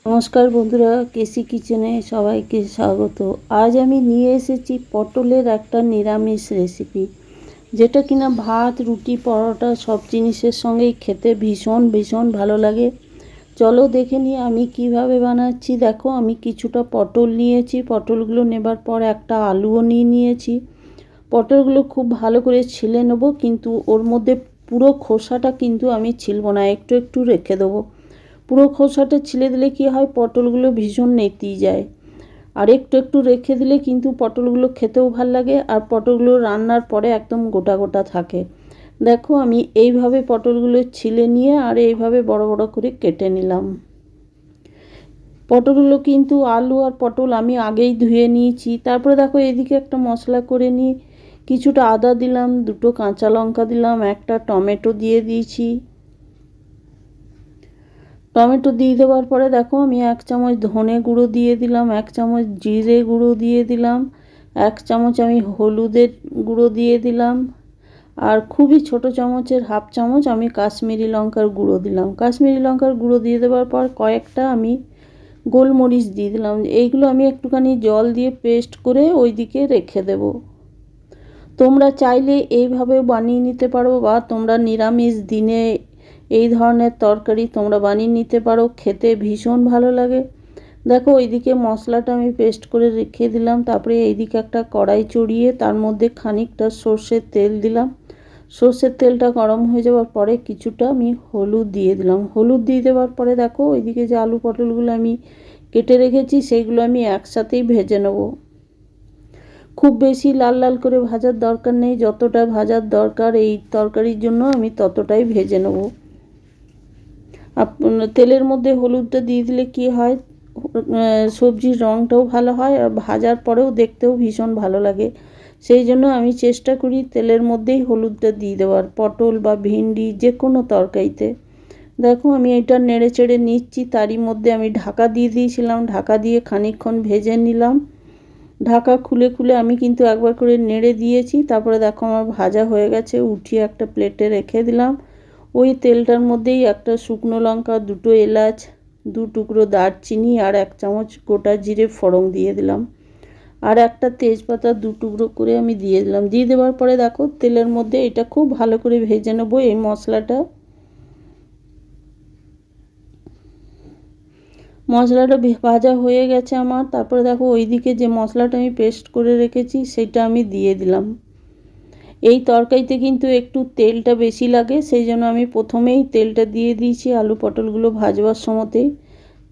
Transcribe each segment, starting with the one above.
নমস্কার বন্ধুরা, কেসি কিচেনে সবাইকে স্বাগত। আজ আমি নিয়ে এসেছি পটলের একটা নিরামিষ রেসিপি, যেটা কিনা ভাত, রুটি, পরোটা সব জিনিসের সঙ্গেই খেতে ভীষণ ভীষণ ভালো লাগে। চলো দেখে নিই আমি কিভাবে বানাচ্ছি। দেখো, আমি কিছুটা পটল নিয়েছি। পটলগুলো নেবার পর একটা আলুও নিয়েছি। পটলগুলো খুব ভালো করে ছিলে নেবো, কিন্তু ওর মধ্যে পুরো খোসাটা কিন্তু আমি ছিলবো না, একটু একটু রেখে দেবো। পুরো খোসাটা ছিলে দিলে কি হয়, পটলগুলো ভীষণ নেতিয়ে যায়। আর একটু একটু রেখে দিলে কিন্তু পটলগুলো খেতেও ভাল লাগে, আর পটলগুলো রান্নার পরে একদম গোটা গোটা থাকে। দেখো, আমি এইভাবে পটলগুলো ছিলে নিয়ে আর এইভাবে বড় বড় করে কেটে নিলাম। পটলগুলো কিন্তু আলু আর পটল আমি আগেই ধুয়ে নিয়েছি। তারপরে দেখো, এদিকে একটা মশলা করে নিয়ে কিছুটা আদা দিলাম, দুটো কাঁচা লঙ্কা দিলাম, একটা টমেটো দিয়ে দিয়েছি। টমেটো দিয়ে দেওয়ার পরে দেখো, আমি 1 চামচ ধনে গুঁড়ো দিয়ে দিলাম, 1 চামচ জিরে গুঁড়ো দিয়ে দিলাম, 1 চামচ আমি হলুদের গুঁড়ো দিয়ে দিলাম, আর খুবই ছোট চামচের 1/2 চামচ আমি কাশ্মীরি লঙ্কার গুঁড়ো দিলাম। কাশ্মীরি লঙ্কার গুঁড়ো দিয়ে দেওয়ার পর কয়েকটা আমি গোলমরিচ দিয়ে দিলাম। এইগুলো আমি একটুখানি জল দিয়ে পেস্ট করে ওইদিকে রেখে দেব। তোমরা চাইলে এইভাবে বানিয়ে নিতে পারো, বা তোমরা নিরামিষ দিনে এই ধরনের তরকারি তোমরা বানিয়ে নিতে পারো, খেতে ভীষণ ভালো লাগে। দেখো, ওইদিকে মশলাটা আমি পেস্ট করে রেখে দিলাম। তারপরে এইদিকে একটা কড়াই চড়িয়ে তার মধ্যে খানিকটা সর্ষের তেল দিলাম। সর্ষের তেলটা গরম হয়ে যাওয়ার পরে কিছুটা আমি হলুদ দিয়ে দিলাম। হলুদ দিয়ে দেওয়ার পরে দেখো, ওইদিকে যে আলু পটলগুলো আমি কেটে রেখেছি সেইগুলো আমি একসাথেই ভেজে নেব। খুব বেশি লাল লাল করে ভাজার দরকার নেই, যতটা ভাজার দরকার এই তরকারির জন্য আমি ততটাই ভেজে নেব। তেলের মধ্যে হলুদটা দিয়ে দিলে কি হয়, সবজির রঙটাও ভালো হয়, আর ভাজার পরেও দেখতেও ভীষণ ভালো লাগে। সেই জন্য আমি চেষ্টা করি তেলের মধ্যেই হলুদটা দিয়ে দেওয়ার, পটল বা ভিন্ডি যে কোনো তরকারিতে। দেখো, আমি এটা নেড়ে চেড়ে নিচ্ছি। তারই মধ্যে আমি ঢাকা দিয়ে দিয়েছিলাম, ঢাকা দিয়ে খানিকক্ষণ ভেজে নিলাম। ঢাকা খুলে খুলে আমি কিন্তু একবার করে নেড়ে দিয়েছি। তারপরে দেখো, আমার ভাজা হয়ে গেছে। উঠিয়ে একটা প্লেটে রেখে দিলাম। ওই তেলটার মধ্যেই একটা শুকনো লঙ্কা, 2টো এলাচ, 2 টুকরো দারচিনি আর 1 চামচ গোটা জিরে ফোড়ন দিয়ে দিলাম, আর একটা তেজপাতা 2 টুকরো করে আমি দিয়ে দিলাম। দিয়ে দেওয়ার পরে দেখো, তেলের মধ্যে এটা খুব ভালো করে ভেজে নেবো এই মশলাটা। মশলাটা ভাজা হয়ে গেছে আমার। তারপরে দেখো, ওইদিকে যে মশলাটা আমি পেস্ট করে রেখেছি সেটা আমি দিয়ে দিলাম। এই তরকারিতে কিন্তু একটু তেলটা বেশি লাগে, সেই জন্য আমি প্রথমেই তেলটা দিয়ে দিয়েছি আলু পটলগুলো ভাজবার সময়তেই।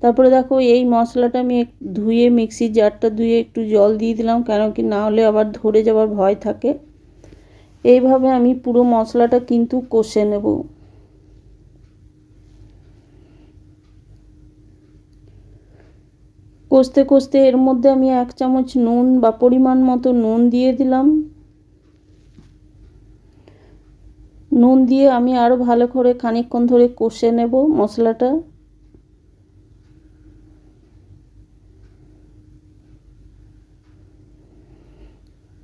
তারপরে দেখো, এই মশলাটা আমি ধুয়ে মিক্সির জারটা ধুয়ে একটু জল দিয়ে দিলাম, কেন কি না হলে আবার ধরে যাওয়ার ভয় থাকে। এইভাবে আমি পুরো মশলাটা কিন্তু কষে নেব। কষতে কষতে এর মধ্যে আমি 1 চামচ নুন বা পরিমাণ মতো নুন দিয়ে দিলাম। নুন দিয়ে আমি আরও ভালো করে খানিকক্ষণ ধরে কষে নেব মশলাটা।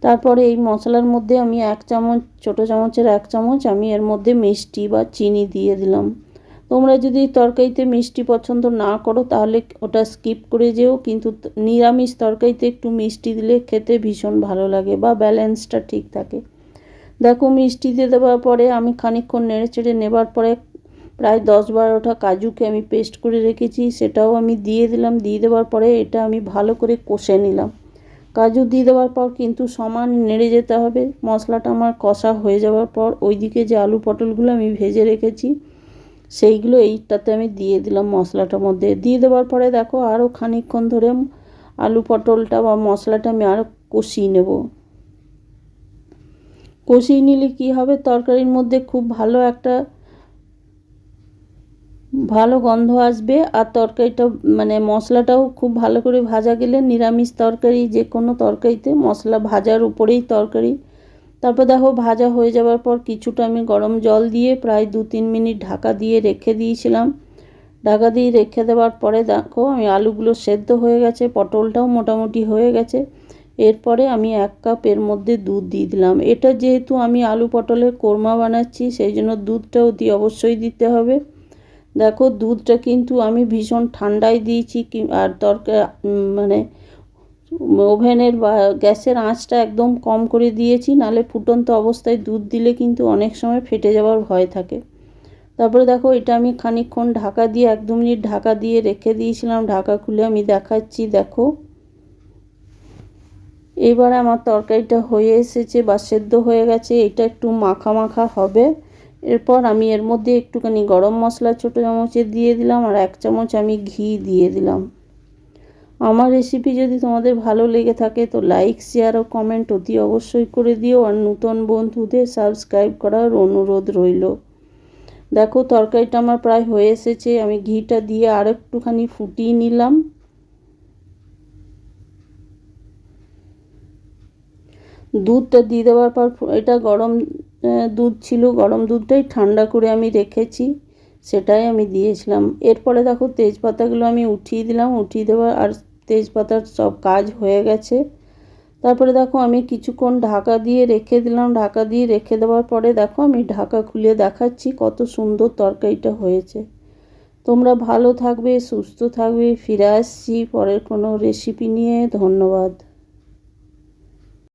তারপরে এই মশলার মধ্যে আমি 1 চামচ, ছোটো চামচের 1 চামচ আমি এর মধ্যে মিষ্টি বা চিনি দিয়ে দিলাম। তোমরা যদি তরকারিতে মিষ্টি পছন্দ না করো তাহলে ওটা স্কিপ করে যেও, কিন্তু নিরামিষ তরকারিতে একটু মিষ্টি দিলে খেতে ভীষণ ভালো লাগে, বা ব্যালেন্সটা ঠিক থাকে। দেখো, মিষ্টি দিয়ে দেওয়ার পরে আমি খানিকক্ষণ নেড়ে চেড়ে নেবার পরে প্রায় 10-12টা কাজুকে আমি পেস্ট করে রেখেছি সেটাও আমি দিয়ে দিলাম। দিয়ে দেওয়ার পরে এটা আমি ভালো করে কষে নিলাম। কাজু দিয়ে দেওয়ার পর কিন্তু সমান নেড়ে যেতে হবে। মশলাটা আমার কষা হয়ে যাওয়ার পর ওইদিকে যে আলু পটলগুলো আমি ভেজে রেখেছি সেইগুলো এইটাতে আমি দিয়ে দিলাম মশলাটার মধ্যে। দিয়ে দেওয়ার পরে দেখো, আরও খানিকক্ষণ ধরে আলু পটলটা বা মশলাটা আমি আরও কষিয়ে নেব। কষিয়ে নিলে কি হবে, তরকারির মধ্যে খুব ভালো একটা ভালো গন্ধ আসবে, আর তরকারিটা মশলাটাও খুব ভালো করে ভাজা গেলে, নিরামিষ তরকারি যে কোনো তরকারিতে মশলা ভাজার উপরেই তরকারি। তারপর দেখো, ভাজা হয়ে যাওয়ার পর কিছুটা আমি গরম জল দিয়ে প্রায় 2-3 মিনিট ঢাকা দিয়ে রেখে দিয়েছিলাম। ঢাকা দিয়ে রেখে দেওয়ার পরে দেখো, আমি আলুগুলো সেদ্ধ হয়ে গেছে, পটলটাও মোটামুটি হয়ে গেছে। এরপরে আমি 1 কাপ এর মধ্যে দুধ দিয়ে দিলাম। এটা যেহেতু আমি আলু পটলের কোরমা বানাচ্ছি, সেই জন্য দুধটাও অবশ্যই দিতে হবে। দেখো দুধটা কিন্তু আমি ভীষণ ঠান্ডায় দিয়েছি, আর মানে ওভেনের বা গ্যাসের আঁচটা একদম কম করে দিয়েছি, নালে ফুটন্ত অবস্থায় দুধ দিলে কিন্তু অনেক সময় ফেটে যাওয়ার ভয় থাকে। তারপরে দেখো এটা আমি খানিকক্ষণ ঢাকা দিয়ে 1-2 মিনিট ঢাকা দিয়ে রেখে দিয়েছিলাম। ঢাকা খুলে আমি দেখাচ্ছি, দেখো এবার আমার তরকারিটা হয়ে এসেছে বা সেদ্ধ হয়ে গেছে। এটা একটু মাখা মাখা হবে। এরপর আমি এর মধ্যে একটুখানি গরম মশলা ছোটো চামচে দিয়ে দিলাম, আর 1 চামচ আমি ঘি দিয়ে দিলাম। আমার রেসিপি যদি তোমাদের ভালো লেগে থাকে তো লাইক, শেয়ার ও কমেন্ট অতি অবশ্যই করে দিও, আর নতুন বন্ধুদের সাবস্ক্রাইব করার অনুরোধ রইল। দেখো তরকারিটা আমার প্রায় হয়ে এসেছে। আমি ঘিটা দিয়ে আর একটুখানি ফুটিয়ে নিলাম। দুধটা দিয়ে দেওয়ার পর, এটা গরম দুধ ছিল, গরম দুধটাই ঠান্ডা করে আমি রেখেছি, সেটাই আমি দিয়েছিলাম। এরপরে দেখো তেজপাতাগুলো আমি উঠিয়ে দিলাম। উঠিয়ে দেওয়ার আর তেজপাতার সব কাজ হয়ে গেছে। তারপরে দেখো আমি কিছুক্ষণ ঢাকা দিয়ে রেখে দিলাম। ঢাকা দিয়ে রেখে দেওয়ার পরে দেখো আমি ঢাকা খুলে দেখাচ্ছি কত সুন্দর তরকারিটা হয়েছে। তোমরা ভালো থাকবে, সুস্থ থাকবে। ফিরে আসছি পরের কোনো রেসিপি নিয়ে। ধন্যবাদ।